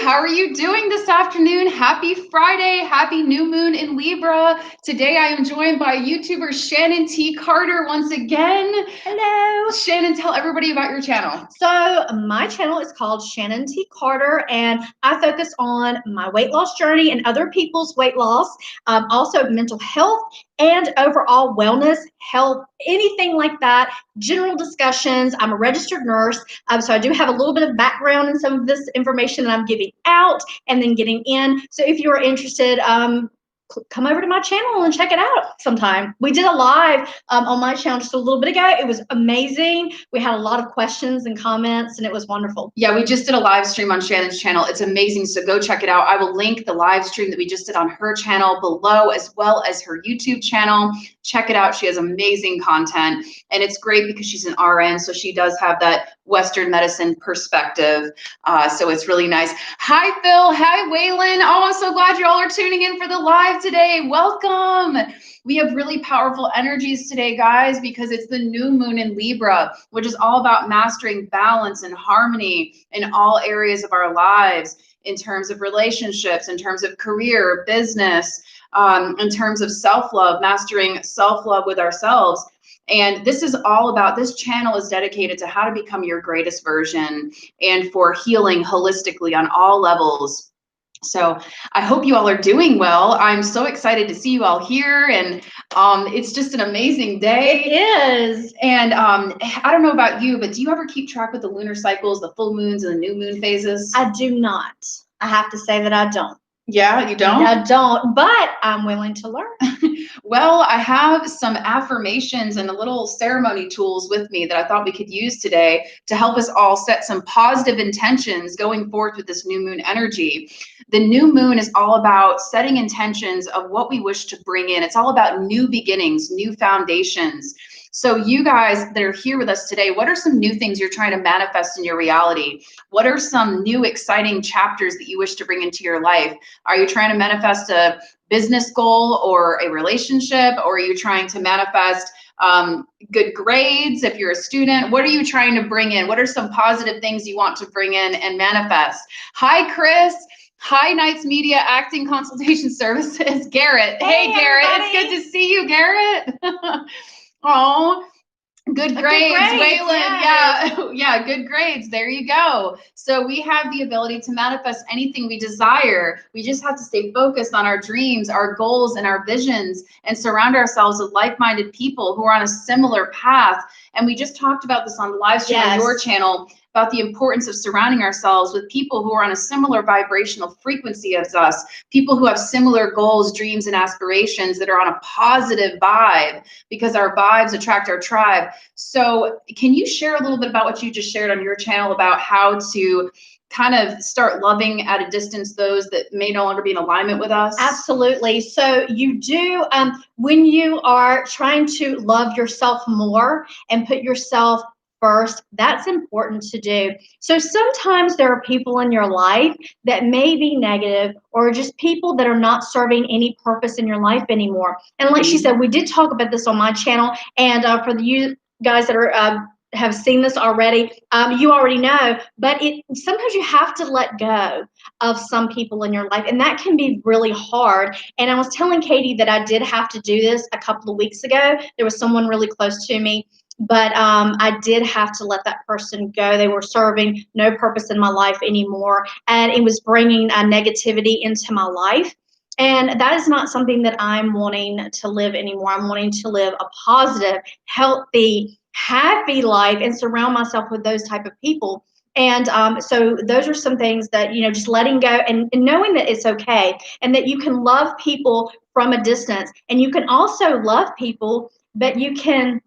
How are you doing this afternoon? Happy Friday. Happy new moon in Libra. Today I am joined by YouTuber Shannon T Carter once again. Hello. Shannon, tell everybody about your channel. So my channel is called Shannon T Carter, and I focus on my weight loss journey and other people's weight loss, also mental health and overall wellness, health, anything like that, general discussions. I'm a registered nurse, so I do have a little bit of background in some of this information that I'm giving out and then getting in. So if you are interested, come over to my channel and check it out sometime. We did a live on my channel just a little bit ago. It was amazing. We had a lot of questions and comments, and it was wonderful. Yeah, we just did a live stream on Shannon's channel. It's amazing, so go check it out. I will link the live stream that we just did on her channel below, as well as her YouTube channel. Check it out. She has amazing content, and it's great because she's an RN, so she does have that Western medicine perspective. So it's really nice. Hi, Phil. Hi, Waylon. Oh, I'm so glad you all are tuning in for the live today. Welcome. We have really powerful energies today, guys, because it's the new moon in Libra, which is all about mastering balance and harmony in all areas of our lives, in terms of relationships, in terms of career, business, in terms of self-love, mastering self-love with ourselves. And this is all about, this channel is dedicated to how to become your greatest version and for healing holistically on all levels. So I hope you all are doing well. I'm so excited to see you all here, and it's just an amazing day. It is. And I don't know about you, but do you ever keep track with the lunar cycles, the full moons and the new moon phases? I do not. I have to say that I don't. Yeah, you don't? I don't, but I'm willing to learn. Well, I have some affirmations and a little ceremony tools with me that I thought we could use today to help us all set some positive intentions going forth with this new moon energy. The new moon is all about setting intentions of what we wish to bring in. It's all about new beginnings, new foundations. So you guys that are here with us today, what are some new things you're trying to manifest in your reality? What are some new exciting chapters that you wish to bring into your life? Are you trying to manifest a business goal or a relationship, or are you trying to manifest good grades if you're a student? What are you trying to bring in? What are some positive things you want to bring in and manifest? Hi, Chris. Hi, Knights Media Acting Consultation Services. Garrett. Hey, Garrett. Everybody. It's good to see you, Garrett. Oh, good grades, Waylon. Yeah, good grades. There you go. So we have the ability to manifest anything we desire. We just have to stay focused on our dreams, our goals, and our visions, and surround ourselves with like-minded people who are on a similar path. And we just talked about this on the live stream on your channel, about the importance of surrounding ourselves with people who are on a similar vibrational frequency as us, people who have similar goals, dreams, and aspirations that are on a positive vibe, because our vibes attract our tribe. So can you share a little bit about what you just shared on your channel about how to kind of start loving at a distance those that may no longer be in alignment with us? Absolutely. So you do, when you are trying to love yourself more and put yourself first, that's important to do. So sometimes there are people in your life that may be negative, or just people that are not serving any purpose in your life anymore. And like she said, we did talk about this on my channel, and for you guys that are have seen this already, you already know, but sometimes you have to let go of some people in your life, and that can be really hard. And I was telling Katie that I did have to do this a couple of weeks ago. There was someone really close to me, but I did have to let that person go. They were serving no purpose in my life anymore, and it was bringing negativity into my life. And that is not something that I'm wanting to live anymore. I'm wanting to live a positive, healthy, happy life and surround myself with those type of people. And so those are some things that, just letting go and knowing that it's okay, and that you can love people from a distance, and you can also love people, but you can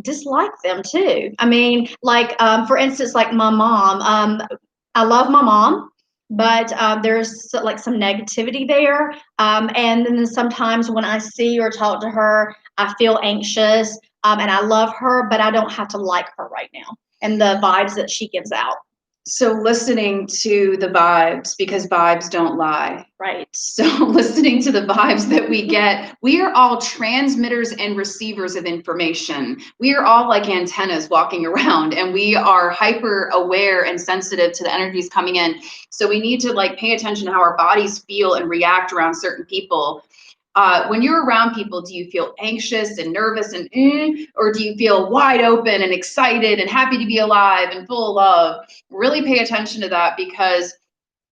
dislike them too. I mean, like, for instance, like my mom, I love my mom, but there's like some negativity there. And then sometimes when I see or talk to her, I feel anxious, and I love her, but I don't have to like her right now and the vibes that she gives out. So listening to the vibes, because vibes don't lie. Right. So listening to the vibes that we get, we are all transmitters and receivers of information. We are all like antennas walking around, and we are hyper aware and sensitive to the energies coming in. So we need to like pay attention to how our bodies feel and react around certain people. When you're around people, do you feel anxious and nervous and or do you feel wide open and excited and happy to be alive and full of love? Really pay attention to that, because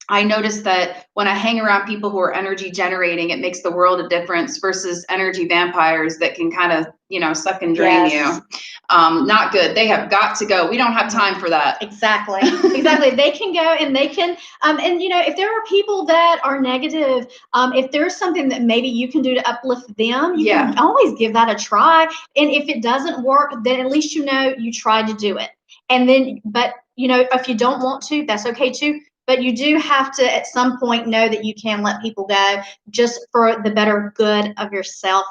I noticed that when I hang around people who are energy generating, it makes the world a difference versus energy vampires that can kind of, suck and drain you. Not good. They have got to go. We don't have time for that. Exactly. Exactly. They can go and they can, and if there are people that are negative, if there's something that maybe you can do to uplift them, you can always give that a try. And if it doesn't work, then at least you tried to do it. And then, but if you don't want to, that's okay too. But you do have to, at some point, know that you can let people go just for the better good of yourself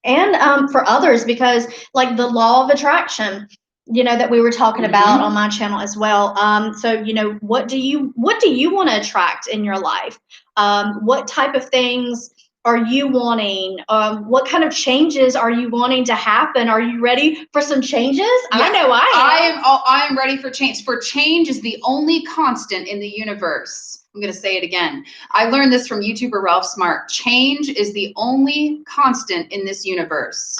and for others, because like the law of attraction, that we were talking about on my channel as well. So, what do you want to attract in your life? What type of things are you wanting? What kind of changes are you wanting to happen? Are you ready for some changes? Yeah. I know I am. I am ready for change. For change is the only constant in the universe. I'm going to say it again. I learned this from YouTuber Ralph Smart. Change is the only constant in this universe.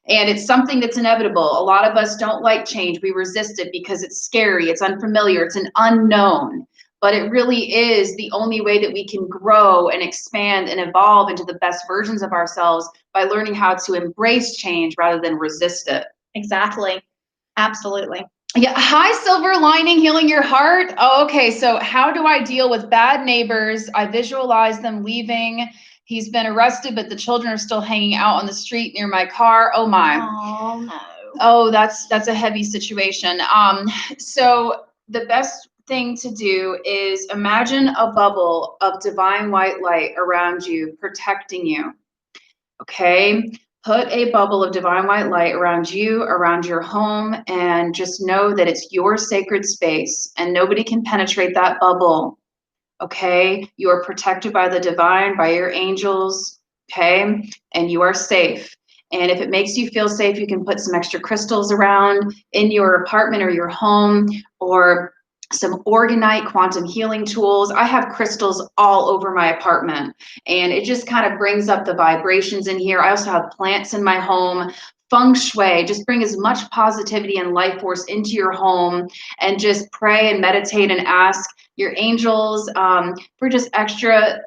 And it's something that's inevitable. A lot of us don't like change. We resist it because it's scary, it's unfamiliar, it's an unknown. But it really is the only way that we can grow and expand and evolve into the best versions of ourselves, by learning how to embrace change rather than resist it. Exactly. Absolutely. Yeah. Hi, Silver Lining, healing your heart. Oh, okay. So how do I deal with bad neighbors? I visualize them leaving. He's been arrested, but the children are still hanging out on the street near my car. Oh my. Oh no. Oh, that's a heavy situation. So the best thing to do is imagine a bubble of divine white light around you, protecting you. Okay. Put a bubble of divine white light around you, around your home, and just know that it's your sacred space and nobody can penetrate that bubble. Okay. You are protected by the divine, by your angels. Okay. And you are safe. And if it makes you feel safe, you can put some extra crystals around in your apartment or your home, or some organite quantum healing tools. I have crystals all over my apartment, and it just kind of brings up the vibrations in here. I also have plants in my home. Feng Shui, just bring as much positivity and life force into your home, and just pray and meditate and ask your angels for just extra,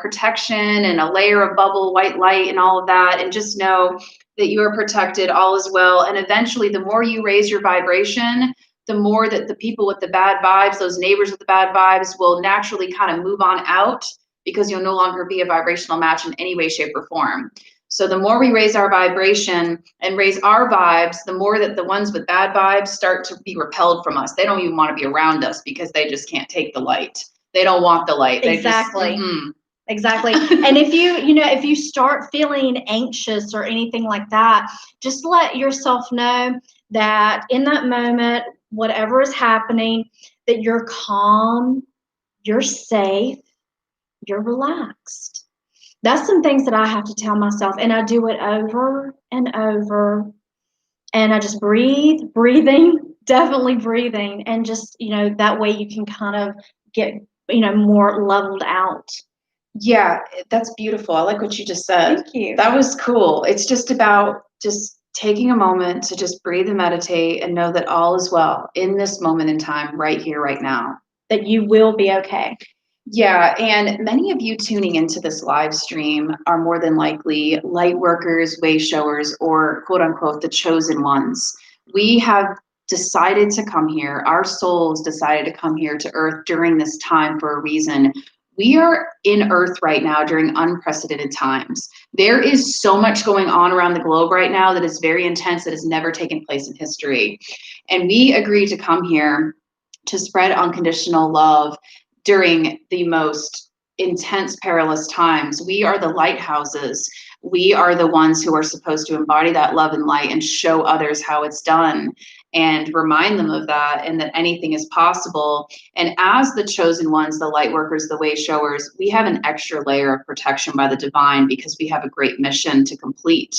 protection and a layer of bubble white light and all of that. And just know that you are protected, all is well. And eventually, the more you raise your vibration, the more that the people with the bad vibes, those neighbors with the bad vibes, will naturally kind of move on out, because you'll no longer be a vibrational match in any way, shape, or form. So the more we raise our vibration and raise our vibes, the more that the ones with bad vibes start to be repelled from us. They don't even want to be around us because they just can't take the light. They don't want the light. Exactly. Exactly. And if if you start feeling anxious or anything like that, just let yourself know that in that moment, whatever is happening, that you're calm, you're safe, you're relaxed. That's some things that I have to tell myself, and I do it over and over. And I just breathing, definitely breathing, and just, that way you can kind of get, more leveled out. Yeah, that's beautiful. I like what you just said. Thank you. That was cool. It's just about just taking a moment to just breathe and meditate and know that all is well in this moment in time, right here, right now. That you will be okay. Yeah, and many of you tuning into this live stream are more than likely light workers, way showers, or quote unquote, the chosen ones. We have decided to come here. Our souls decided to come here to Earth during this time for a reason. We are in Earth right now during unprecedented times. There is so much going on around the globe right now that is very intense, that has never taken place in history. And we agreed to come here to spread unconditional love during the most intense, perilous times. We are the lighthouses. We are the ones who are supposed to embody that love and light and show others how it's done. and remind them of that, and that anything is possible. And as the chosen ones, the light workers, the way showers, we have an extra layer of protection by the divine because we have a great mission to complete.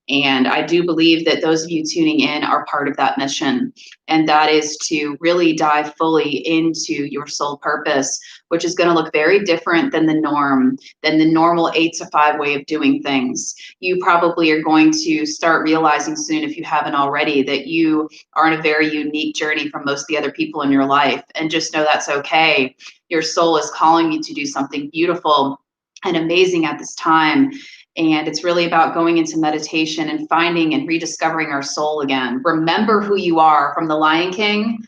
And I do believe that those of you tuning in are part of that mission. And that is to really dive fully into your soul purpose, which is going to look very different than the norm, than the normal 8 to 5 way of doing things. You probably are going to start realizing soon, if you haven't already, that you are on a very unique journey from most of the other people in your life. And just know that's okay. Your soul is calling you to do something beautiful and amazing at this time. And it's really about going into meditation and finding and rediscovering our soul again. Remember who you are, from the Lion King.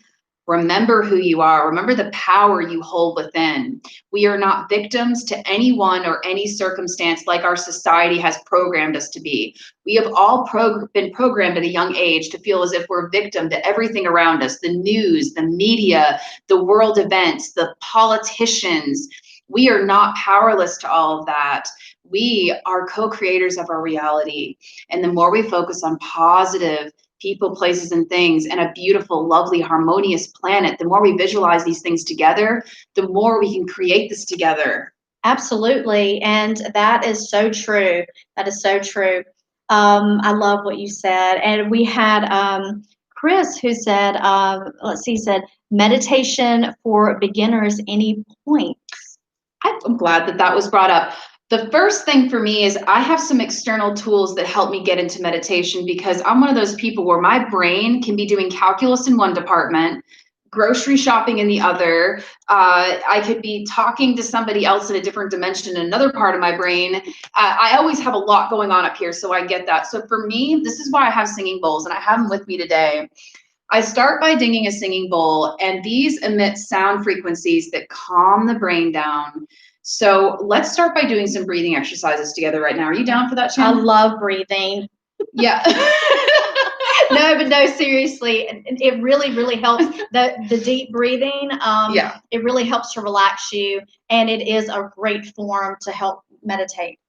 Remember who you are. Remember the power you hold within. We are not victims to anyone or any circumstance like our society has programmed us to be. We have all been programmed at a young age to feel as if we're a victim to everything around us, the news, the media, the world events, the politicians. We are not powerless to all of that. We are co-creators of our reality. And the more we focus on positive people, places, and things, and a beautiful, lovely, harmonious planet, the more we visualize these things together, the more we can create this together. Absolutely. And that is so true. That is so true. I love what you said. And we had Chris who said, he said, meditation for beginners, any points? I'm glad that that was brought up. The first thing for me is I have some external tools that help me get into meditation, because I'm one of those people where my brain can be doing calculus in one department, grocery shopping in the other. I could be talking to somebody else in a different dimension in another part of my brain. I always have a lot going on up here, so I get that. So for me, this is why I have singing bowls, and I have them with me today. I start by dinging a singing bowl, and these emit sound frequencies that calm the brain down. So let's start by doing some breathing exercises together right now. Are you down for that, Shannon? I love breathing. Yeah. No, seriously. It really, really helps. The deep breathing, Yeah. It really helps to relax you, and it is a great form to help meditate.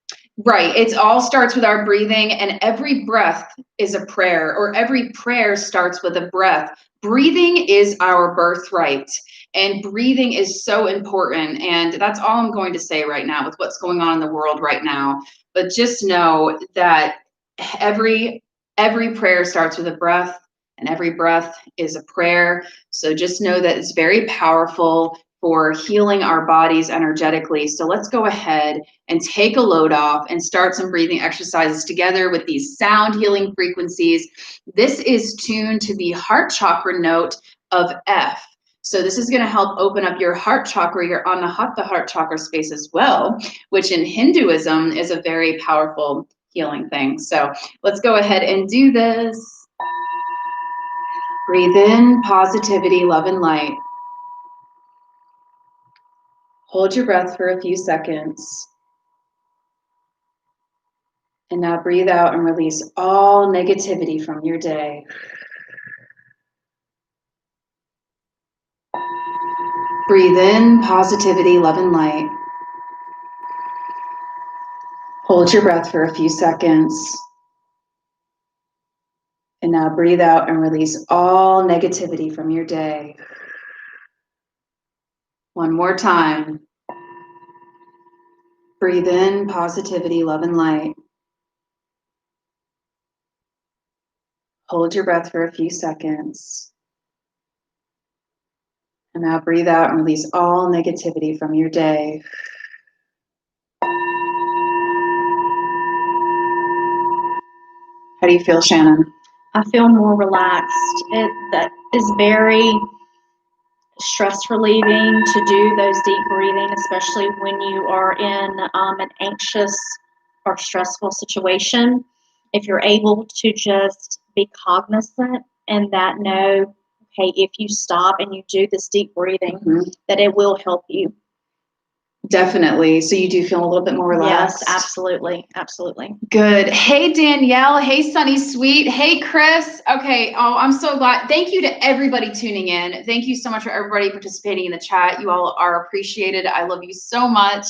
Right. It all starts with our breathing, and every breath is a prayer, or every prayer starts with a breath. Breathing is our birthright, and breathing is so important. And that's all I'm going to say right now with what's going on in the world right now. But just know that every prayer starts with a breath, and every breath is a prayer. So just know that it's very powerful for healing our bodies energetically. So let's go ahead and take a load off and start some breathing exercises together with these sound healing frequencies. This is tuned to the heart chakra note of F. So this is going to help open up your heart chakra, your anahata heart chakra space as well, which in Hinduism is a very powerful healing thing. So let's go ahead and do this. Breathe in positivity, love, and light. Hold your breath for a few seconds. And now breathe out and release all negativity from your day. Breathe in positivity, love, and light. Hold your breath for a few seconds. And now breathe out and release all negativity from your day. One more time. Breathe in positivity, love, and light. Hold your breath for a few seconds. And now breathe out and release all negativity from your day. How do you feel, Shannon? I feel more relaxed. That is very stress relieving to do those deep breathing, especially when you are in an anxious or stressful situation. If you're able to just be cognizant and that know, okay, if you stop and you do this deep breathing, that it will help you. Definitely. So you do feel a little bit more relaxed? Yes, absolutely. Absolutely. Good. Hey, Danielle. Hey, Sunny Sweet. Hey, Chris. Okay. Oh, I'm so glad. Thank you to everybody tuning in. Thank you so much for everybody participating in the chat. You all are appreciated. I love you so much.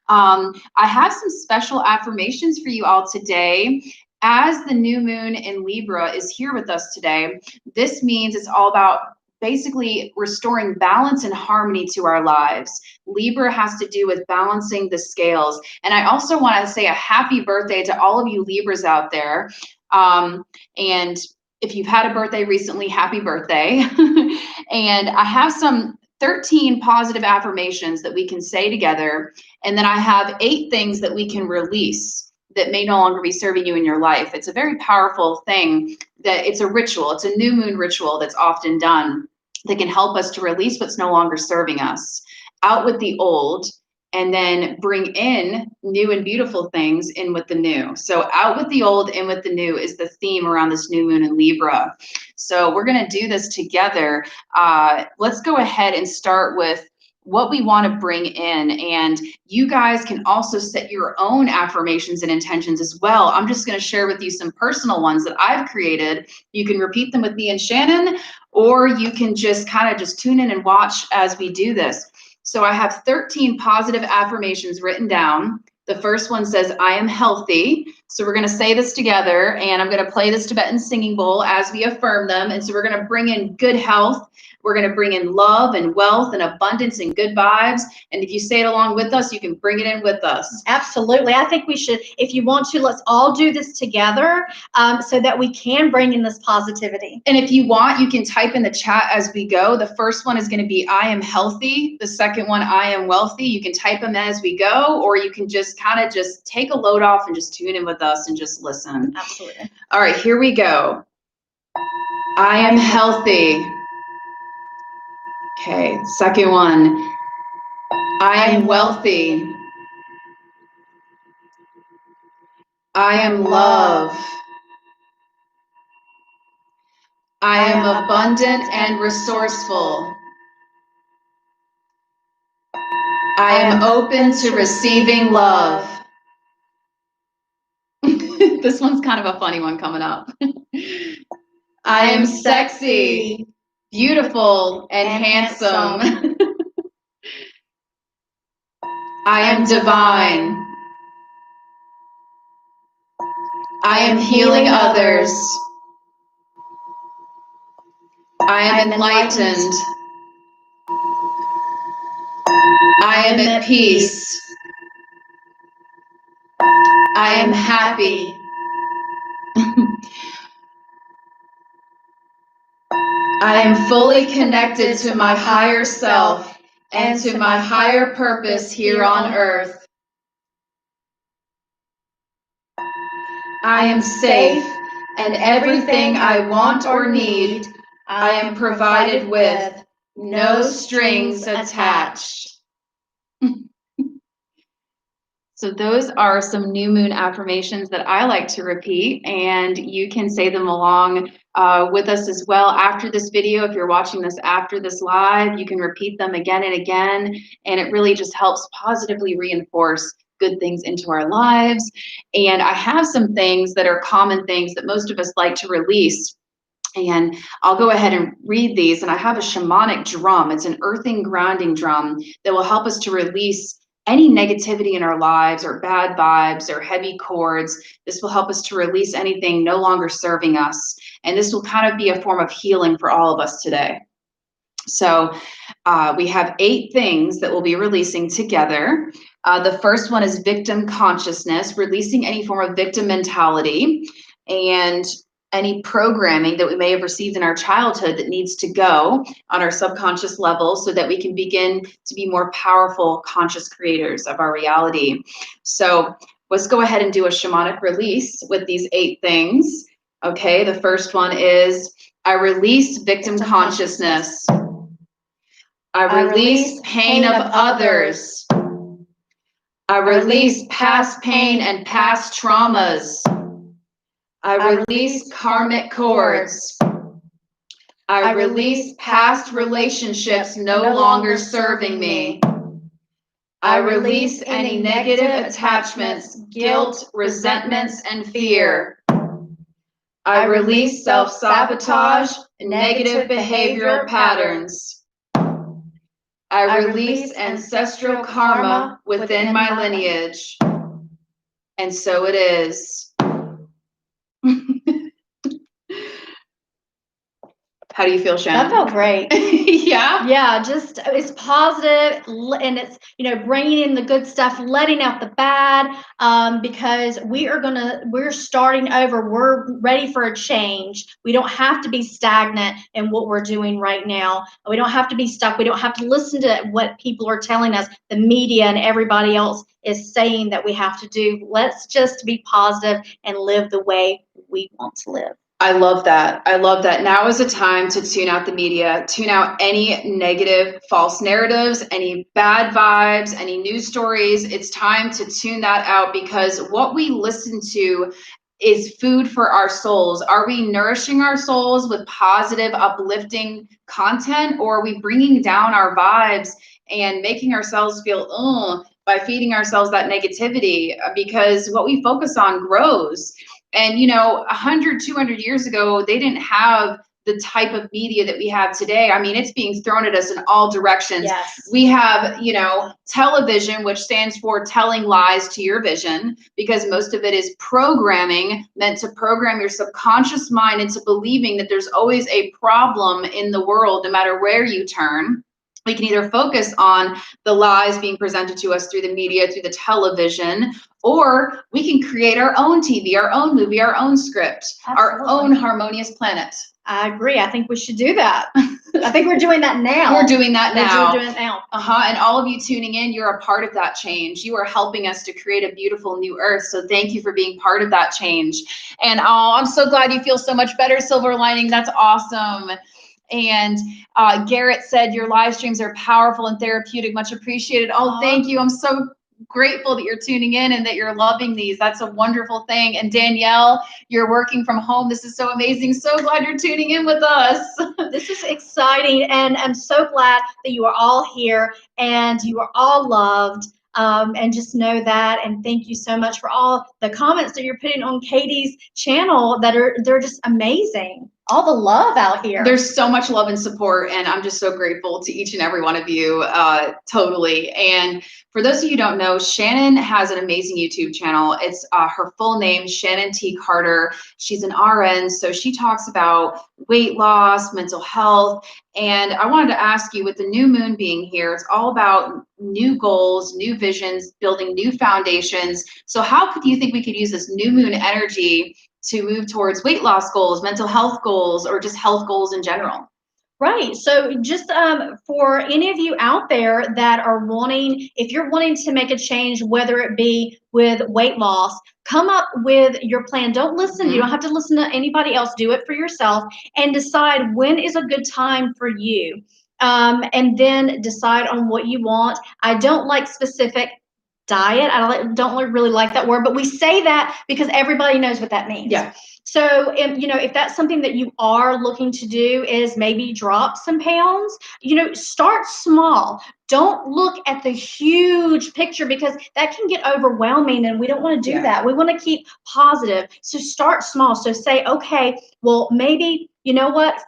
I have some special affirmations for you all today. as the new moon in Libra is here with us today, this means it's all about basically restoring balance and harmony to our lives. Libra has to do with balancing the scales. And I also want to say a happy birthday to all of you Libras out there. And if you've had a birthday recently, happy birthday. And I have some 13 positive affirmations that we can say together. And then I have 8 things that we can release that may no longer be serving you in your life. It's a very powerful thing, that it's a ritual. It's a new moon ritual that's often done that can help us to release what's no longer serving us, out with the old, and then bring in new and beautiful things in with the new. So out with the old, in with the new is the theme around this new moon in Libra. So we're going to do this together. Let's go ahead and start with what we want to bring in. And you guys can also set your own affirmations and intentions as well. I'm just going to share with you some personal ones that I've created. You can repeat them with me and Shannon, or you can just kind of just tune in and watch as we do this. So I have 13 positive affirmations written down. The first one says, I am healthy. So we're going to say this together, and I'm going to play this Tibetan singing bowl as we affirm them. And so we're going to bring in good health. We're going to bring in love and wealth and abundance and good vibes. And if you say it along with us, you can bring it in with us. Absolutely. I think we should, if you want to, let's all do this together so that we can bring in this positivity. And if you want, you can type in the chat as we go. The first one is going to be, I am healthy. The second one, I am wealthy. You can type them as we go, or you can just kind of just take a load off and just tune in with us and just listen. Absolutely. All right, here we go. I am healthy. Okay, second one. I am wealthy. I am love. I am abundant and resourceful. I am open to receiving love. This one's kind of a funny one coming up. I am sexy, beautiful, and handsome. I am divine. I am healing others. I am enlightened. I am at peace. I am happy. I am fully connected to my higher self and to my higher purpose here on earth. I am safe, and everything I want or need, I am provided with, no strings attached. So those are some new moon affirmations that I like to repeat, and you can say them along with us as well after this video. If you're watching this after this live, you can repeat them again and again, and it really just helps positively reinforce good things into our lives. And I have some things that are common things that most of us like to release. And I'll go ahead and read these. And I have a shamanic drum. It's an earthing grounding drum that will help us to release any negativity in our lives or bad vibes or heavy cords. This will help us to release anything no longer serving us. And this will kind of be a form of healing for all of us today. So we have 8 things that we'll be releasing together. The first one is victim consciousness, releasing any form of victim mentality and any programming that we may have received in our childhood that needs to go on our subconscious level so that we can begin to be more powerful, conscious creators of our reality. So let's go ahead and do a shamanic release with these 8 things. Okay, the first one is, I release victim consciousness. I release pain of others. I release past pain and past traumas. I release karmic cords. I release past relationships no longer serving me. I release any negative attachments, guilt, resentments, and fear. I release self-sabotage and negative behavioral patterns. I release ancestral karma within my lineage. And so it is. How do you feel, Shannon? That felt great. Yeah. Yeah, just it's positive, and it's, bringing in the good stuff, letting out the bad, because we're starting over. We're ready for a change. We don't have to be stagnant in what we're doing right now. We don't have to be stuck. We don't have to listen to what people are telling us, the media and everybody else is saying that we have to do. Let's just be positive and live the way we want to live. I love that. I love that. Now is a time to tune out the media, tune out any negative, false narratives, any bad vibes, any news stories. It's time to tune that out, because what we listen to is food for our souls. Are we nourishing our souls with positive, uplifting content, or are we bringing down our vibes and making ourselves feel by feeding ourselves that negativity? Because what we focus on grows. And, 100, 200 years ago, they didn't have the type of media that we have today. I mean, it's being thrown at us in all directions. Yes. We have, television, which stands for telling lies to your vision, because most of it is programming meant to program your subconscious mind into believing that there's always a problem in the world, no matter where you turn. We can either focus on the lies being presented to us through the media, through the television, or we can create our own TV, our own movie, our own script, our own harmonious planet. I agree. I think we should do that. I think we're doing that now. We're doing that now. We're doing it now. And all of you tuning in, you're a part of that change. You are helping us to create a beautiful new earth. So thank you for being part of that change. And I'm so glad you feel so much better, Silver Lining. That's awesome. And Garrett said your live streams are powerful and therapeutic. Much appreciated. Oh, thank you. I'm so grateful that you're tuning in and that you're loving these. That's a wonderful thing. And Danielle, you're working from home. This is so amazing. So glad you're tuning in with us. This is exciting. And I'm so glad that you are all here and you are all loved. And just know that, and thank you so much for all the comments that you're putting on Katie's channel they're just amazing. All the love out here. There's so much love and support, and I'm just so grateful to each and every one of you, totally. And for those of you who don't know, Shannon has an amazing YouTube channel. It's her full name, Shannon T Carter. She's an RN, so she talks about weight loss, mental health. And I wanted to ask you, with the new moon being here, it's all about new goals, new visions, building new foundations. So how do you think we could use this new moon energy to move towards weight loss goals, mental health goals, or just health goals in general? Right. So just for any of you out there that are wanting, if you're wanting to make a change, whether it be with weight loss, come up with your plan. Don't listen. You don't have to listen to anybody else. Do it for yourself and decide when is a good time for you. And then decide on what you want. I don't like specific diet. I don't really like that word, but we say that because everybody knows what that means. Yeah. So, if that's something that you are looking to do, is maybe drop some pounds, start small. Don't look at the huge picture, because that can get overwhelming and we don't want to do that. We want to keep positive. So start small. So say, okay, well, maybe,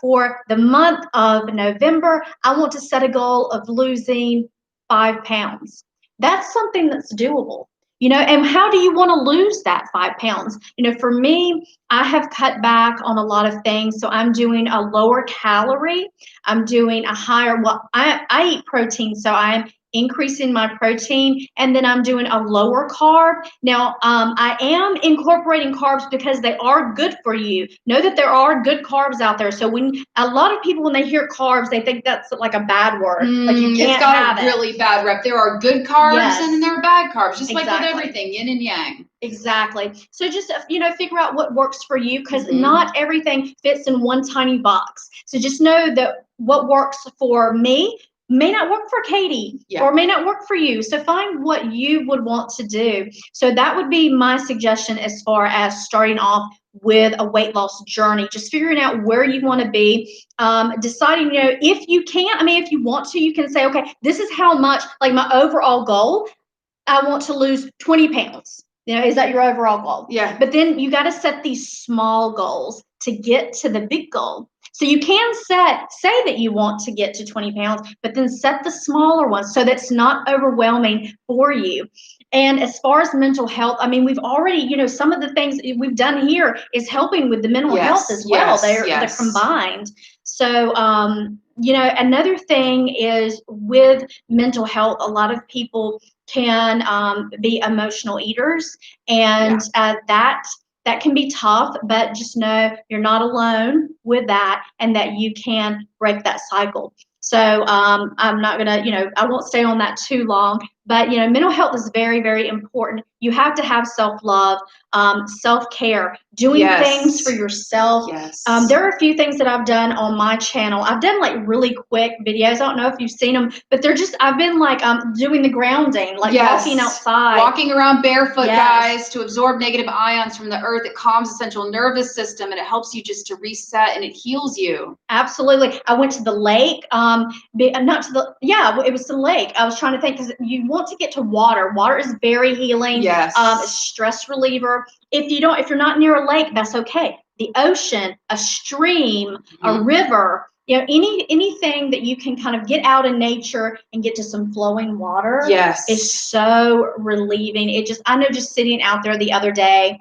for the month of November, I want to set a goal of losing 5 pounds. That's something that's doable. And how do you want to lose that 5 pounds? For me, I have cut back on a lot of things. So I'm doing a lower calorie. I'm doing a higher, I eat protein. So I'm increasing my protein, and then I'm doing a lower carb. Now, I am incorporating carbs because they are good for you. Know that there are good carbs out there. So when a lot of people, when they hear carbs, they think that's like a bad word. Like you can't it's got have a really bad rep. There are good carbs and then there are bad carbs, just like with everything, yin and yang. Exactly. So just, figure out what works for you, because not everything fits in one tiny box. So just know that what works for me may not work for Katie or may not work for you. So find what you would want to do. So that would be my suggestion as far as starting off with a weight loss journey, just figuring out where you want to be, deciding, if you can, if you want to, you can say, okay, this is how much, like my overall goal, I want to lose 20 pounds. Is that your overall goal? Yeah. But then you got to set these small goals to get to the big goal. So you can say that you want to get to 20 pounds, but then set the smaller ones so that's not overwhelming for you. And as far as mental health, I mean, we've already, you know, some of the things we've done here is helping with the mental health as well. They're combined. So, you know, another thing is with mental health, a lot of people can be emotional eaters, and that can be tough, but just know you're not alone with that, and that you can break that cycle. So I'm not gonna, you know, I won't stay on that too long, but, you know, mental health is very, very important. You have to have self-love, self-care, doing things for yourself. There are a few things that I've done on my channel. I've done like really quick videos. I don't know if you've seen them, but they're just, I've been like doing the grounding, like walking outside. Walking around barefoot, guys, to absorb negative ions from the earth. It calms the central nervous system, and it helps you just to reset, and it heals you. Absolutely. I went to the lake, not to the, it was the lake. I was trying to think, because you want to get to water. Water is very healing. It's stress reliever. If you're not near a lake, that's okay. The ocean, a stream, a river, you know, anything that you can kind of get out in nature and get to some flowing water is so relieving. I know just sitting out there the other day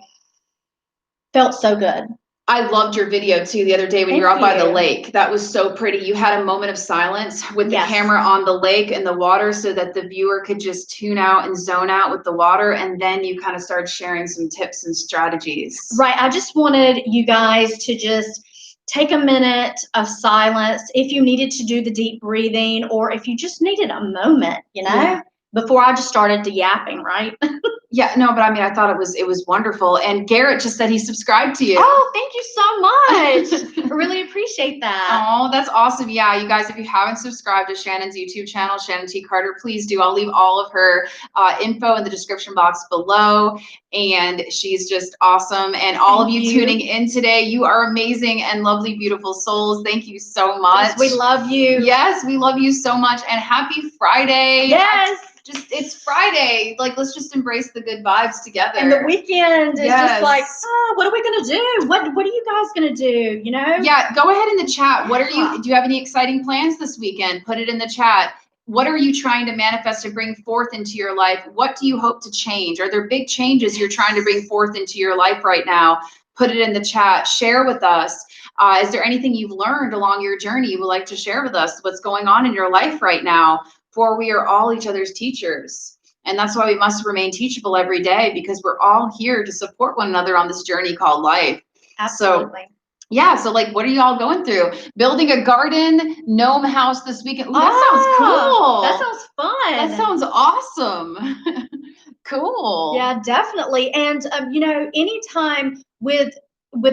felt so good. I loved your video too the other day when you were out by the lake. That was so pretty. You had a moment of silence with the camera on the lake and the water, so that the viewer could just tune out and zone out with the water. And then you kind of started sharing some tips and strategies. Right. I just wanted you guys to just take a minute of silence if you needed to do the deep breathing, or if you just needed a moment, you know, before I just started to yapping, right? No, but I mean, I thought it was wonderful. And Garrett just said he subscribed to you. Oh, thank you so much. I really appreciate that. Oh, that's awesome. Yeah, you guys, if you haven't subscribed to Shannon's YouTube channel, Shannon T Carter, please do. I'll leave all of her info in the description box below. And she's just awesome. And all of you tuning in today, you are amazing and lovely, beautiful souls. Thank you so much. Yes, we love you. Yes, we love you so much. And happy Friday. Yes. It's Friday. Like, let's just embrace the good vibes together. And the weekend is just like, what are we gonna do? What are you guys gonna do? You know? Yeah, go ahead in the chat. Do you have any exciting plans this weekend? Put it in the chat. What are you trying to manifest and bring forth into your life? What do you hope to change? Are there big changes you're trying to bring forth into your life right now? Put it in the chat. Share with us. Is there anything you've learned along your journey you would like to share with us? What's going on in your life right now? For we are all each other's teachers. And that's why we must remain teachable every day, because we're all here to support one another on this journey called life. Absolutely. So like, what are you all going through? Building a garden, gnome house this weekend. Ooh, that sounds cool. That sounds fun. That sounds awesome. Cool. Yeah, definitely. And, you know, anytime with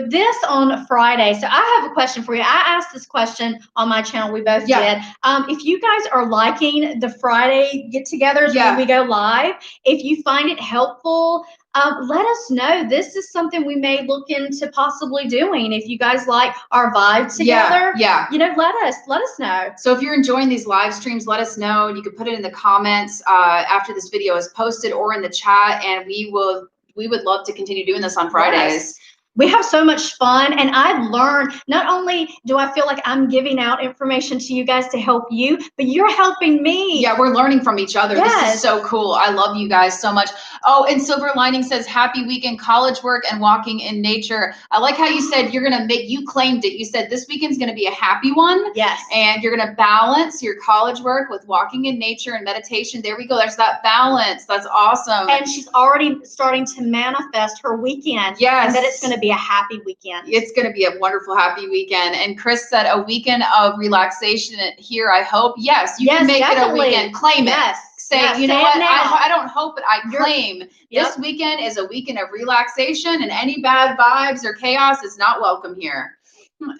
this on Friday, so I have a question for you. I asked this question on my channel. We both did. If you guys are liking the Friday get-togethers when we go live, if you find it helpful, let us know. This is something we may look into possibly doing. If you guys like our vibe together, you know, let us know. So if you're enjoying these live streams, let us know. You can put it in the comments after this video is posted, or in the chat, and we would love to continue doing this on Fridays. We have so much fun, and I've learned, not only do I feel like I'm giving out information to you guys to help you, but you're helping me. Yeah, we're learning from each other. This is so cool. I love you guys so much. Oh, and Silver Lining says, happy weekend, college work and walking in nature. I like how you said you claimed it. You said this weekend's going to be a happy one. Yes. And you're going to balance your college work with walking in nature and meditation. There we go. There's that balance. That's awesome. And she's already starting to manifest her weekend. Yes. And that it's going to be a happy weekend. It's going to be a wonderful, happy weekend. And Chris said a weekend of relaxation here, I hope. Yes, you can make it a weekend. Claim it. Say, you know what? I don't hope it. I claim this weekend is a weekend of relaxation, and any bad vibes or chaos is not welcome here.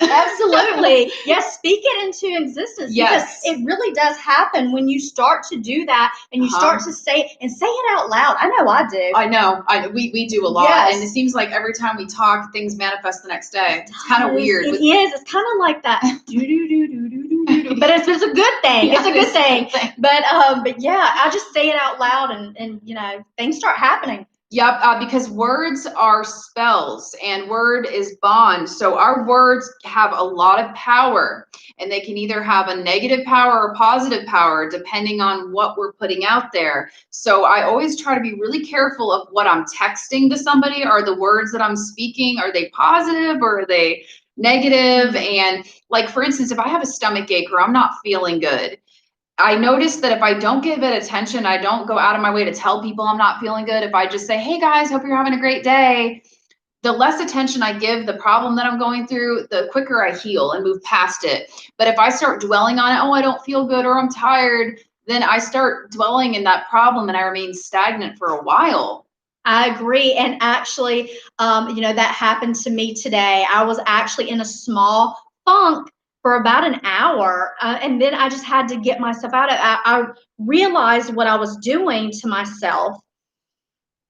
Absolutely. Yes, speak it into existence. Yes. Because it really does happen when you start to do that, and you start to say it out loud. I know I do. I know. We do a lot. Yes. And it seems like every time we talk, things manifest the next day. It's kind of weird. It is. It's kind of like that. But it's a good thing. It's a good thing. But yeah, I just say it out loud, and you know, things start happening. Yep, because words are spells and word is bond. So our words have a lot of power, and they can either have a negative power or positive power depending on what we're putting out there. So I always try to be really careful of what I'm texting to somebody. Are the words that I'm speaking, are they positive or are they negative? And like, for instance, if I have a stomach ache or I'm not feeling good, I noticed that if I don't give it attention, I don't go out of my way to tell people I'm not feeling good. If I just say, hey guys, hope you're having a great day, the less attention I give the problem that I'm going through, the quicker I heal and move past it. But if I start dwelling on it, oh, I don't feel good or I'm tired, then I start dwelling in that problem and I remain stagnant for a while. I agree. And actually, that happened to me today. I was actually in a small funk for about an hour. And then I just had to get myself out of it. I realized what I was doing to myself.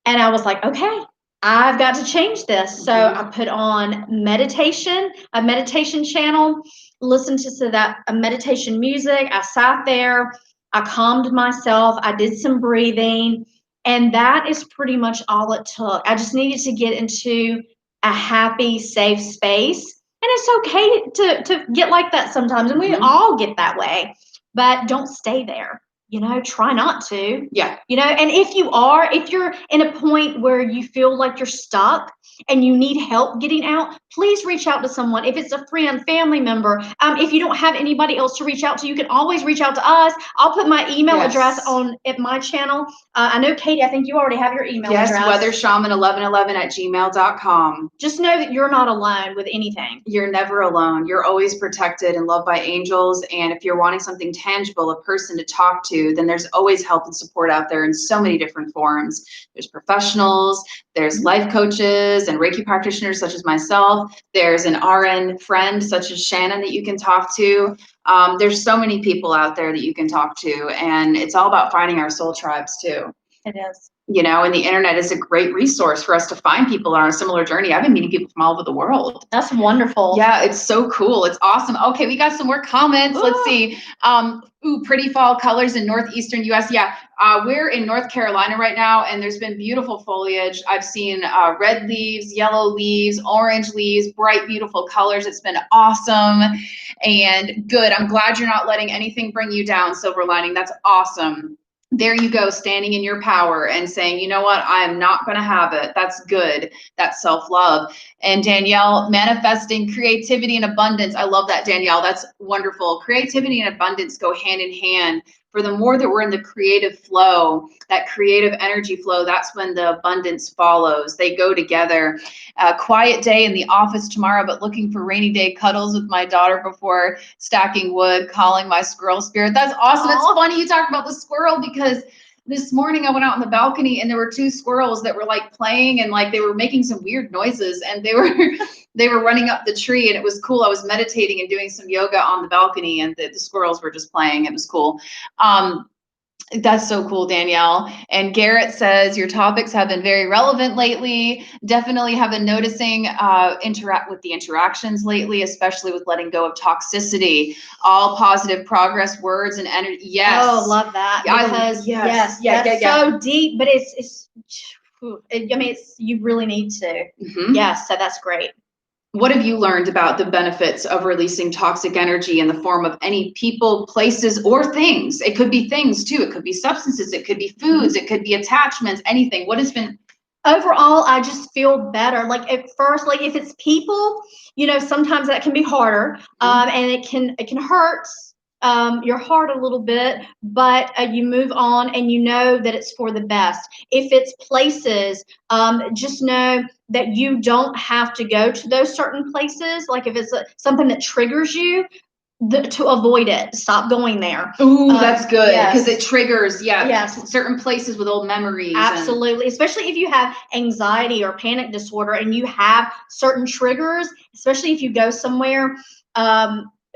And I was like, okay, I've got to change this. So I put on meditation, a meditation channel, listened to that meditation music. I sat there, I calmed myself, I did some breathing, and that is pretty much all it took. I just needed to get into a happy, safe space. And it's okay to get like that sometimes. And we all get that way, but don't stay there. Try not to. Yeah. And if you're in a point where you feel like you're stuck and you need help getting out, please reach out to someone. If it's a friend, family member, if you don't have anybody else to reach out to, you can always reach out to us. I'll put my email address at my channel. I know, Katie, I think you already have your email address. Yes, weathershaman1111@gmail.com. Just know that you're not alone with anything. You're never alone. You're always protected and loved by angels. And if you're wanting something tangible, a person to talk to, then there's always help and support out there in so many different forms. There's professionals, there's life coaches and Reiki practitioners such as myself. There's an RN friend such as Shannon that you can talk to. There's so many people out there that you can talk to, and it's all about finding our soul tribes too. It is. And the internet is a great resource for us to find people on a similar journey. I've been meeting people from all over the world. That's wonderful. Yeah, it's so cool. It's awesome. Okay, we got some more comments. Let's see. Pretty fall colors in northeastern US. Yeah, we're in North Carolina right now, and there's been beautiful foliage. I've seen red leaves, yellow leaves, orange leaves, bright, beautiful colors. It's been awesome and good. I'm glad you're not letting anything bring you down, Silver Lining. That's awesome. There you go, standing in your power and saying, you know what, I am not going to have it. That's good. That's self-love. And Danielle, manifesting creativity and abundance. I love that, Danielle. That's wonderful. Creativity and abundance go hand in hand. For the more that we're in the creative flow, that creative energy flow, that's when the abundance follows. They go together. A quiet day in the office tomorrow, but looking for rainy day cuddles with my daughter before stacking wood, calling my squirrel spirit. That's awesome. It's funny you talk about the squirrel, because this morning I went out on the balcony and there were two squirrels that were like playing and like they were making some weird noises, and they were running up the tree, and it was cool. I was meditating and doing some yoga on the balcony, and the squirrels were just playing. It was cool. That's so cool, Danielle. And Garrett says, your topics have been very relevant lately. Definitely have been noticing interact with the interactions lately, especially with letting go of toxicity. All positive progress, words and energy. Yes. Oh, love that. Because yes, so deep, but it's you really need to. Yes, so that's great. What have you learned about the benefits of releasing toxic energy in the form of any people, places, or things? It could be things too. It could be substances. It could be foods. It could be attachments, anything. What has been? Overall, I just feel better. Like at first, like if it's people, sometimes that can be harder, and it can hurt your heart a little bit, but you move on and you know that it's for the best. If it's places, just know that you don't have to go to those certain places. Like if it's something that triggers you, to avoid it, stop going there. Ooh, that's good, because it triggers, certain places with old memories. Absolutely, especially if you have anxiety or panic disorder and you have certain triggers, especially if you go somewhere,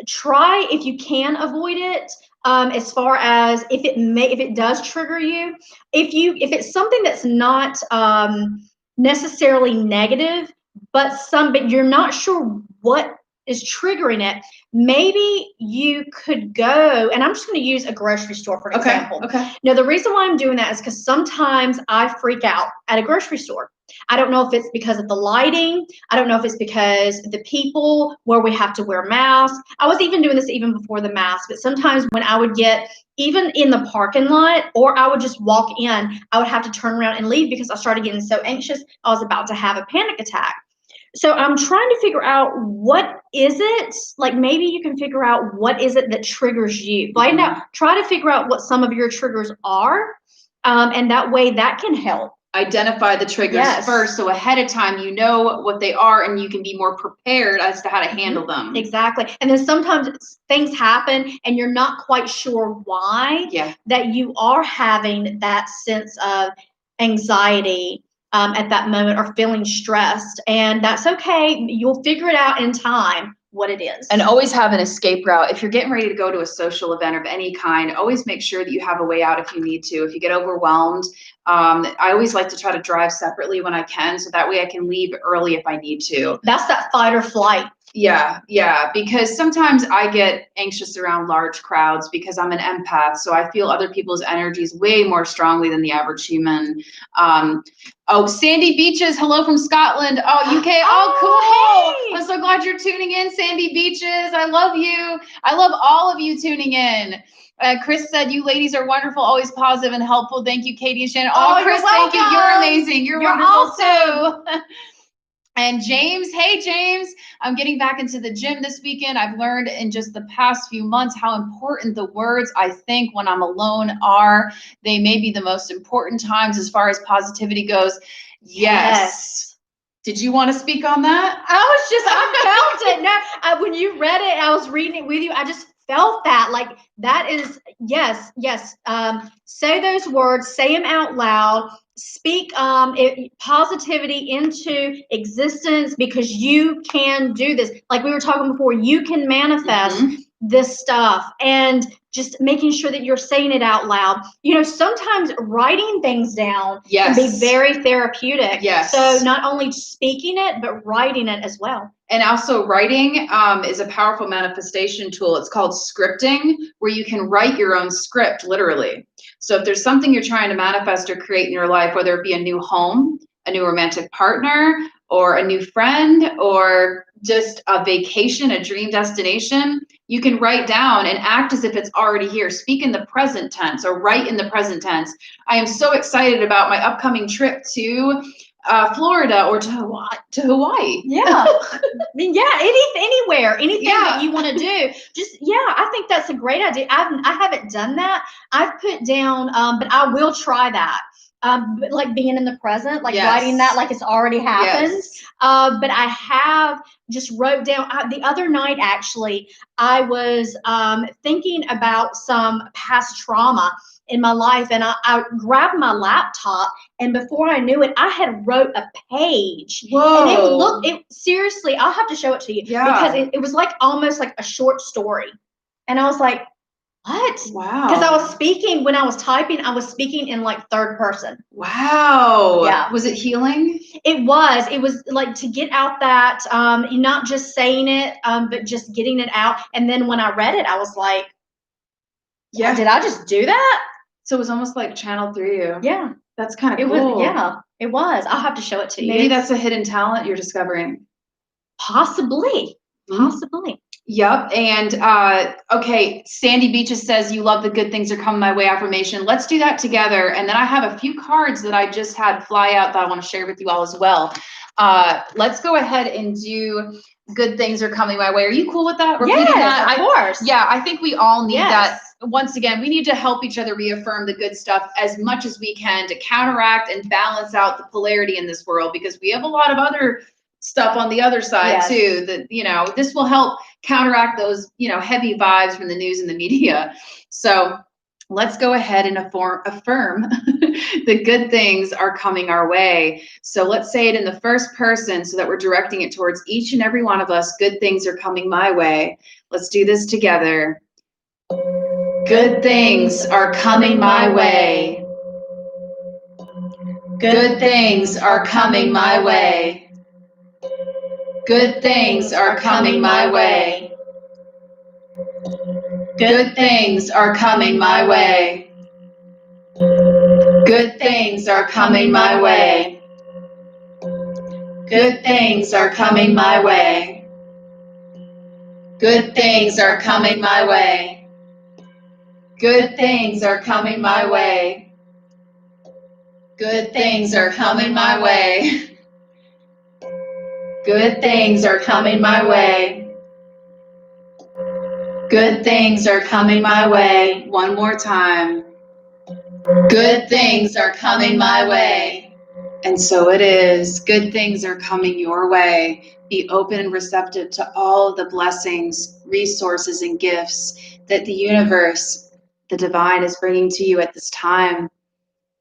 try if you can avoid it. As far as if it does trigger you, if it's something that's not necessarily negative, but you're not sure what is triggering it, maybe you could go, and I'm just going to use a grocery store for example. Okay. Now, the reason why I'm doing that is because sometimes I freak out at a grocery store. I don't know if it's because of the lighting. I don't know if it's because the people where we have to wear masks. I was even doing this even before the mask, but sometimes when I would get even in the parking lot, or I would just walk in, I would have to turn around and leave because I started getting so anxious. I was about to have a panic attack. So I'm trying to figure out, what is it? Like, maybe you can figure out what is it that triggers you. Find out, try to figure out what some of your triggers are. And that way that can help. Identify the triggers first, so ahead of time you know what they are and you can be more prepared as to how to handle them. Exactly. And then sometimes things happen and you're not quite sure why, that you are having that sense of anxiety at that moment, or feeling stressed, and that's okay. You'll figure it out in time what it is. And always have an escape route. If you're getting ready to go to a social event of any kind, always make sure that you have a way out if you need to. If you get overwhelmed, I always like to try to drive separately when I can, so that way I can leave early if I need to. That's that fight or flight. Yeah, because sometimes I get anxious around large crowds because I'm an empath, so I feel other people's energies way more strongly than the average human. Oh, Sandy Beaches, hello from Scotland. Oh, UK, cool. Hey. I'm so glad you're tuning in, Sandy Beaches. I love you. I love all of you tuning in. Chris said, you ladies are wonderful, always positive and helpful. Thank you, Katie and Shannon. Oh, Chris, thank you. You're amazing. You're wonderful awesome. too. And James, hey James, I'm getting back into the gym this weekend. I've learned in just the past few months how important the words I think when I'm alone are. They may be the most important times as far as positivity goes. Yes. Did you want to speak on that? I felt it. No, when you read it, I was reading it with you. I just felt that. Like, that is, yes. Say those words, say them out loud. Speak positivity into existence, because you can do this. Like we were talking before, you can manifest this stuff, and just making sure that you're saying it out loud. You know, sometimes writing things down can be very therapeutic. So not only speaking it, but writing it as well. And also writing is a powerful manifestation tool. It's called scripting, where you can write your own script, literally. So if there's something you're trying to manifest or create in your life, whether it be a new home, a new romantic partner, or a new friend, or just a vacation, a dream destination, you can write down and act as if it's already here. Speak in the present tense, or write in the present tense. I am so excited about my upcoming trip to Florida or to Hawaii. I mean, anywhere, anything that you want to do. Just, I think that's a great idea. I haven't done that. I've put down, but I will try that. But like being in the present, like writing that like it's already happened. But I have just wrote down the other night, actually, I was thinking about some past trauma in my life, and I grabbed my laptop, and before I knew it, I had wrote a page. And it seriously, I'll have to show it to you, because it was like almost like a short story. And I was like, what? Wow. Because I was speaking, when I was typing, I was speaking in like third person. Wow. Yeah. Was it healing? It was like to get out that, not just saying it, but just getting it out. And then when I read it, I was like, did I just do that? So it was almost like channeled through you. Yeah. That's kind of cool. It was. I'll have to show it to you. Maybe that's a hidden talent you're discovering. Possibly. Yep. And okay, Sandy Beaches says, you love the good things are coming my way affirmation. Let's do that together. And then I have a few cards that I just had fly out that I want to share with you all as well. Let's go ahead and do good things are coming my way. Are you cool with that? Repeating that? Of course. Yeah, I think we all need that. Once again, we need to help each other reaffirm the good stuff as much as we can to counteract and balance out the polarity in this world, because we have a lot of other stuff on the other side too, that, this will help counteract those, heavy vibes from the news and the media. So let's go ahead and affirm the good things are coming our way. So let's say it in the first person so that we're directing it towards each and every one of us. Good things are coming my way. Let's do this together. Good things are coming my way. Good things are coming my way. Good things are coming my way. Good things are coming my way. Good things are coming my way. Good things are coming my way. Good things are coming my way. Good things are coming my way. Good things are coming my way. Good things are coming my way. Good things are coming my way. One more time. Good things are coming my way. And so it is. Good things are coming your way. Be open and receptive to all of the blessings, resources, and gifts that the universe, the divine, is bringing to you at this time.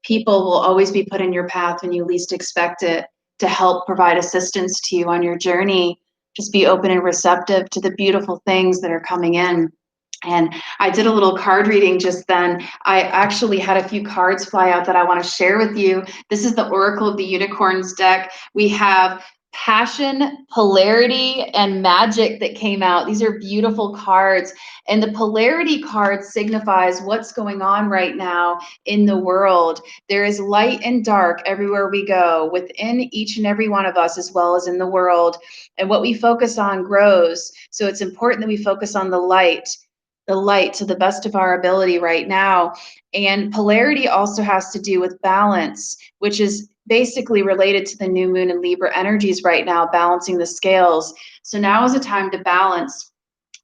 People will always be put in your path when you least expect it to help provide assistance to you on your journey. Just be open and receptive to the beautiful things that are coming in. And I did a little card reading just then. I actually had a few cards fly out that I want to share with you. This is the Oracle of the Unicorns deck. We have Passion, Polarity, and Magic that came out. These are beautiful cards. And the Polarity card signifies what's going on right now in the world. There is light and dark everywhere we go, within each and every one of us, as well as in the world. And what we focus on grows. So it's important that we focus on the light to the best of our ability right now. And polarity also has to do with balance, which is basically related to the new moon and Libra energies right now, balancing the scales. So now is a time to balance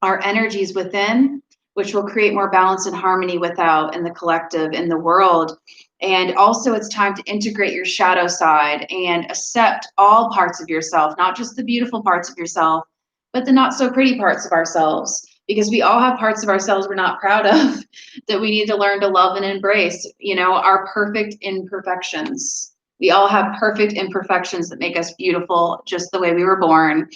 our energies within, which will create more balance and harmony without in the collective, in the world. And also it's time to integrate your shadow side and accept all parts of yourself, not just the beautiful parts of yourself, but the not so pretty parts of ourselves. Because we all have parts of ourselves we're not proud of that we need to learn to love and embrace, our perfect imperfections. We all have perfect imperfections that make us beautiful just the way we were born.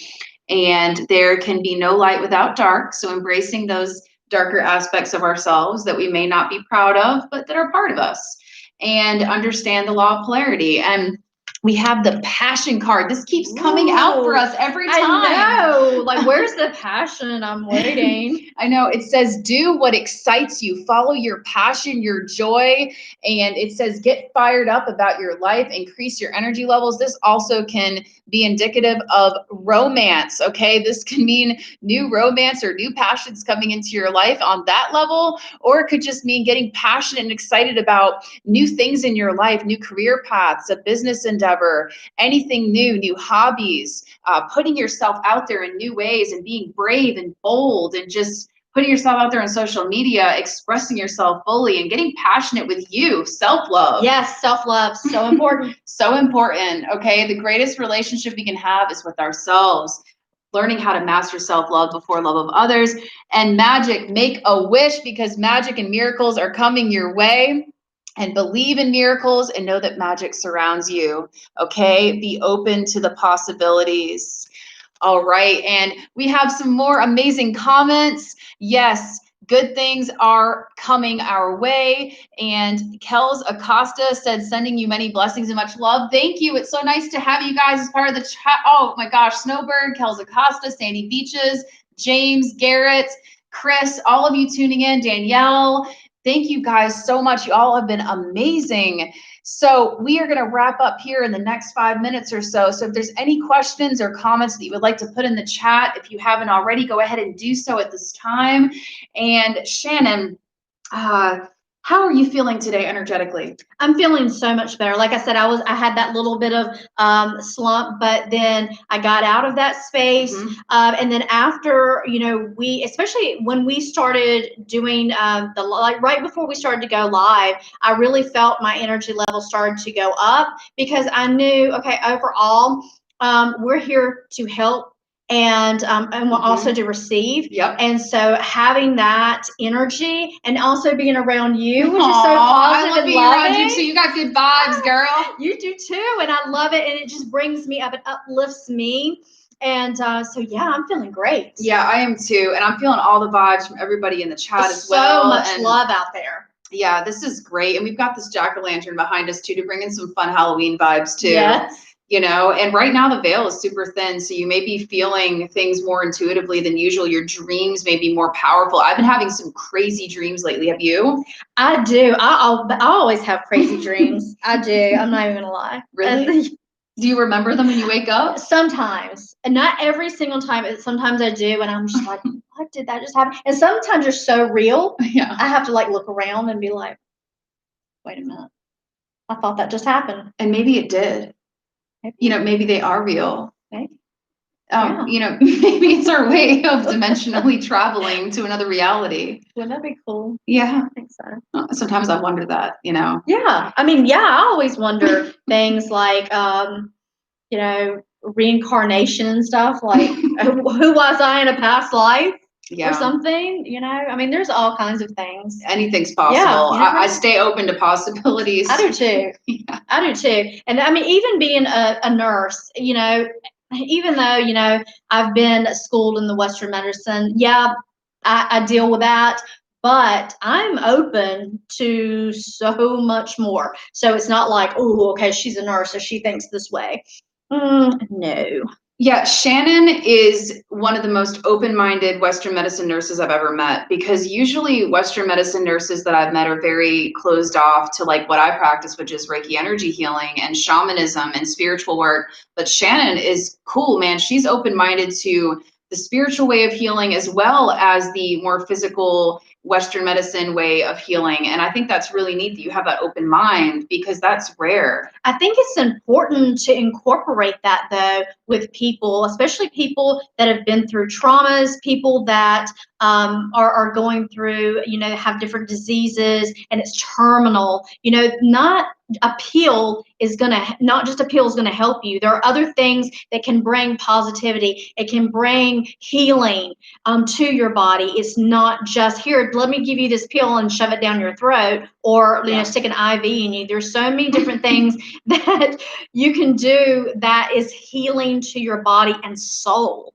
And there can be no light without dark. So embracing those darker aspects of ourselves that we may not be proud of, but that are part of us. And understand the law of polarity. And we have the passion card. This keeps coming out for us every time. I know. Like, where's the passion? I'm waiting. I know. It says, do what excites you. Follow your passion, your joy. And it says, get fired up about your life. Increase your energy levels. This also can be indicative of romance. Okay. This can mean new romance or new passions coming into your life on that level. Or it could just mean getting passionate and excited about new things in your life, new career paths, a business endeavor, anything new hobbies, putting yourself out there in new ways and being brave and bold and just putting yourself out there on social media, expressing yourself fully and getting passionate with you, self-love. Yes, self-love, so important. So important, okay? The greatest relationship we can have is with ourselves. Learning how to master self-love before love of others. And magic, make a wish, because magic and miracles are coming your way. And believe in miracles and know that magic surrounds you, okay? Be open to the possibilities. All right, and we have some more amazing comments. Yes, good things are coming our way. And Kels Acosta said, sending you many blessings and much love. Thank you. It's so nice to have you guys as part of the chat. Oh my gosh, Snowbird, Kels Acosta, Sandy Beaches, James, Garrett, Chris, all of you tuning in, Danielle. Thank you guys so much. You all have been amazing. So we are going to wrap up here in the next 5 minutes or so. So if there's any questions or comments that you would like to put in the chat, if you haven't already, go ahead and do so at this time. And Shannon, how are you feeling today energetically? I'm feeling so much better. Like I said, I had that little bit of slump, but then I got out of that space. Mm-hmm. And then after, especially when we started doing right before we started to go live, I really felt my energy level started to go up, because I knew, okay, overall, we're here to help. And we'll also to receive. Yep. And so having that energy and also being around you, which is so positive, I love being around you too. You got good vibes, girl. You do too, and I love it, and it just brings me up. It uplifts me. And so, yeah, I'm feeling great. Yeah, I am too. And I'm feeling all the vibes from everybody in the chat as well. So much love out there. Yeah, this is great. And we've got this jack-o'-lantern behind us too to bring in some fun Halloween vibes too. Yes. and right now the veil is super thin. So you may be feeling things more intuitively than usual. Your dreams may be more powerful. I've been having some crazy dreams lately. Have you? I do. I always have crazy dreams. I do. I'm not even gonna lie. Really? Do you remember them when you wake up? Sometimes, and not every single time. Sometimes I do, and I'm just like, what did that just happen? And sometimes they're so real. Yeah. I have to like look around and be like, wait a minute. I thought that just happened. And maybe it did. Maybe. Maybe they are real. Maybe. Maybe it's our way of dimensionally traveling to another reality. Wouldn't that be cool? Yeah. I think so. Sometimes I wonder that, Yeah. I mean, yeah, I always wonder things like, reincarnation and stuff, like who was I in a past life? Yeah. Or something, I mean, there's all kinds of things. Anything's possible. Yeah, I stay open to possibilities. I do too. Yeah. I do too. And I mean, even being a nurse, even though, I've been schooled in the Western medicine, yeah, I deal with that, but I'm open to so much more. So it's not like, oh, okay, she's a nurse, so she thinks this way. No. Yeah, Shannon is one of the most open-minded Western medicine nurses I've ever met, because usually Western medicine nurses that I've met are very closed off to like what I practice, which is Reiki energy healing and shamanism and spiritual work. But Shannon is cool, man. She's open-minded to the spiritual way of healing as well as the more physical Western medicine way of healing. And I think that's really neat that you have that open mind, because that's rare. I think it's important to incorporate that though with people, especially people that have been through traumas, people that are going through, have different diseases and it's terminal. Not just a pill is gonna help you. There are other things that can bring positivity. It can bring healing to your body. It's not just, here, let me give you this pill and shove it down your throat, or stick an IV in you. There's so many different things that you can do that is healing to your body and soul.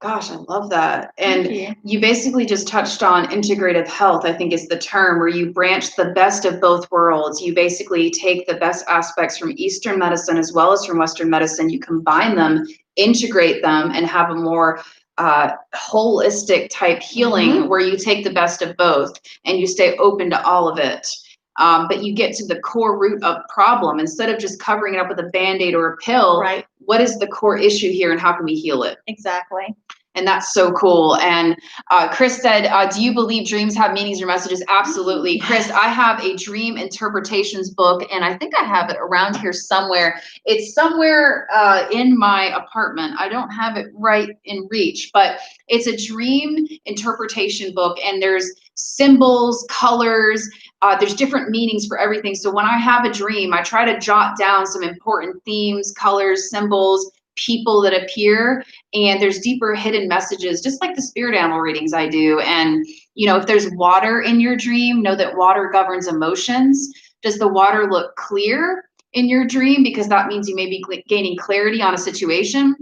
Gosh, I love that. And you basically just touched on integrative health, I think is the term, where you branch the best of both worlds. You basically take the best aspects from Eastern medicine as well as from Western medicine. You combine them, integrate them, and have a more holistic type healing where you take the best of both and you stay open to all of it. But you get to the core root of problem instead of just covering it up with a Band-Aid or a pill. Right. What is the core issue here and how can we heal it? Exactly. And that's so cool. And Chris said, do you believe dreams have meanings or messages? Absolutely. Chris, I have a dream interpretations book, and I think I have it around here somewhere. It's somewhere in my apartment. I don't have it right in reach, but it's a dream interpretation book, and there's symbols, colors, there's different meanings for everything. So when I have a dream, I try to jot down some important themes, colors, symbols, people that appear, and there's deeper hidden messages, just like the spirit animal readings I do. And if there's water in your dream, know that water governs emotions. Does the water look clear in your dream? Because that means you may be gaining clarity on a situation.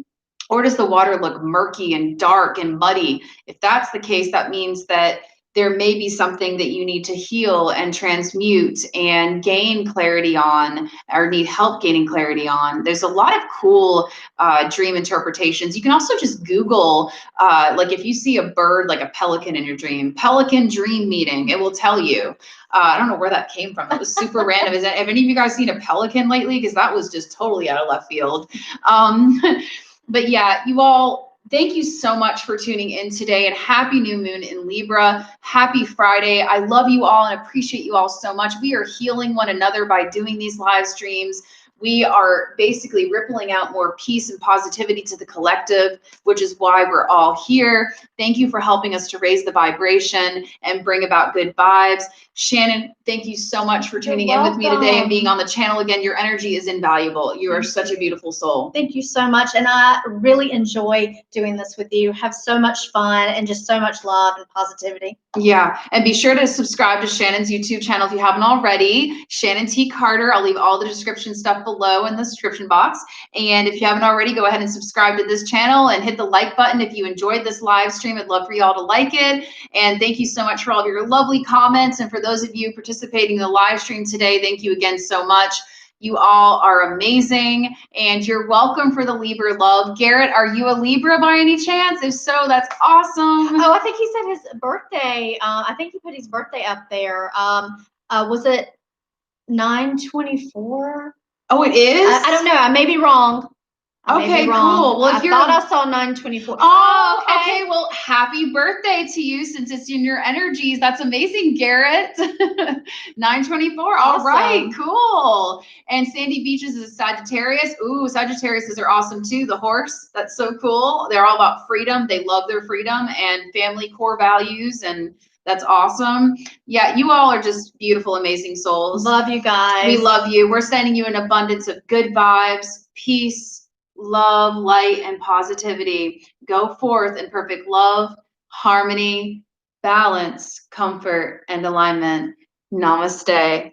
Or does the water look murky and dark and muddy? If that's the case, that means that there may be something that you need to heal and transmute and gain clarity on, or need help gaining clarity on. There's a lot of cool dream interpretations. You can also just Google, like if you see a bird, like a pelican in your dream, pelican dream meeting, it will tell you. I don't know where that came from. That was super random. Have any of you guys seen a pelican lately? Because that was just totally out of left field. But yeah, you all, thank you so much for tuning in today, and happy new moon in Libra. Happy Friday. I love you all and appreciate you all so much. We are healing one another by doing these live streams. We are basically rippling out more peace and positivity to the collective, which is why we're all here. Thank you for helping us to raise the vibration and bring about good vibes. Shannon, thank you so much for tuning in with me today and being on the channel again. Your energy is invaluable. You are such a beautiful soul. Thank you so much. And I really enjoy doing this with you. Have so much fun and just so much love and positivity. Yeah, and be sure to subscribe to Shannon's YouTube channel if you haven't already. Shannon T Carter. I'll leave all the description stuff below in the description box. And if you haven't already, go ahead and subscribe to this channel and hit the like button if you enjoyed this live stream. I'd love for y'all to like it. And thank you so much for all of your lovely comments. And for those of you participating in the live stream today, thank you again so much. You all are amazing, and you're welcome for the Libra love. Garrett, are you a Libra by any chance? If so, that's awesome. Oh, I think he said his birthday. I think he put his birthday up there. Was it 9/24? Oh, it is? I don't know. I may be wrong. Okay, cool. Well, if I thought I saw 9/24. Oh, okay. Well, happy birthday to you since it's in your energies. That's amazing, Garrett. 9/24. All right, cool. And Sandy Beaches is a Sagittarius. Ooh, Sagittariuses are awesome too. The horse, that's so cool. They're all about freedom. They love their freedom and family core values, and that's awesome. Yeah, you all are just beautiful, amazing souls. Love you guys. We love you. We're sending you an abundance of good vibes, peace, love, light, and positivity. Go forth in perfect love, harmony, balance, comfort, and alignment. Namaste.